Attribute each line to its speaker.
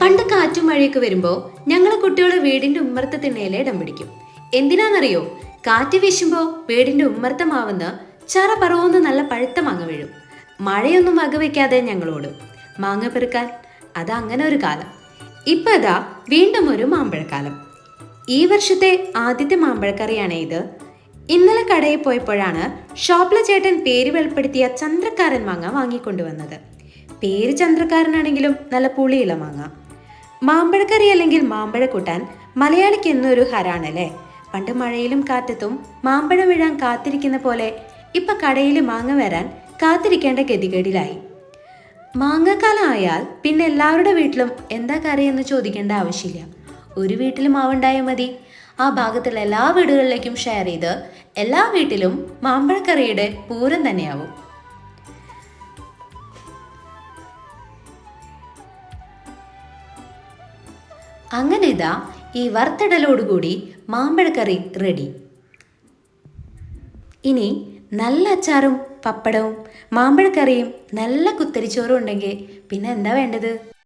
Speaker 1: പണ്ട് കാറ്റും മഴയൊക്കെ വരുമ്പോൾ ഞങ്ങളെ കുട്ടികൾ വീടിന്റെ ഉമ്മറത്തെ തിണ്ണയിലെ ഇടം പിടിക്കും. എന്തിനാണെന്നറിയോ? കാറ്റ് വീശുമ്പോൾ വീടിന്റെ ഉമ്മറത്തെ മാവുന്ന് ചറ പറവുന്ന നല്ല പഴുത്ത മാങ്ങ വീഴും. മഴയൊന്നും വകവെക്കാതെ ഞങ്ങളോടും മാങ്ങ പെറുക്കാൻ. അതങ്ങനെ ഒരു കാലം. ഇപ്പൊ ഇതാ വീണ്ടും ഒരു മാമ്പഴക്കാലം. ഈ വർഷത്തെ ആദ്യത്തെ മാമ്പഴക്കറിയാണ് ഇത്. ഇന്നലെ കടയിൽ പോയപ്പോഴാണ് ഷോപ്പിലെ ചേട്ടൻ പേര് വെളിപ്പെടുത്തിയ ചന്ദ്രക്കാരൻ മാങ്ങ വാങ്ങിക്കൊണ്ടുവന്നത്. പേര് ചന്ദ്രക്കാരനാണെങ്കിലും നല്ല പുളിയുള്ള മാങ്ങ. മാമ്പഴക്കറി അല്ലെങ്കിൽ മാമ്പഴ കൂട്ടാൻ മലയാളിക്ക് എന്നൊരു ഹരാണല്ലേ. പണ്ട് മഴയിലും കാറ്റത്തും മാമ്പഴം വീഴാൻ കാത്തിരിക്കുന്ന പോലെ ഇപ്പൊ കടയിൽ മാങ്ങ വരാൻ കാത്തിരിക്കേണ്ട ഗതികേടിലായി. മാങ്ങക്കാലം ആയാൽ പിന്നെ എല്ലാവരുടെ വീട്ടിലും എന്താ കറി എന്ന് ചോദിക്കേണ്ട ആവശ്യമില്ല. ഒരു വീട്ടിൽ മാവുണ്ടായാൽ മതി. ആ ഭാഗത്തുള്ള എല്ലാ വീടുകളിലേക്കും ഷെയർ ചെയ്ത് എല്ലാ വീട്ടിലും മാമ്പഴക്കറിയുടെ പൂരം തന്നെയാവും. അങ്ങനെ ഇതാ ഈ വറുത്തിടലോടുകൂടി മാമ്പഴക്കറി റെഡി. ഇനി നല്ല അച്ചാറും പപ്പടവും മാമ്പഴക്കറിയും നല്ല കുത്തരിച്ചോറും ഉണ്ടെങ്കിൽ പിന്നെ എന്താ വേണ്ടത്?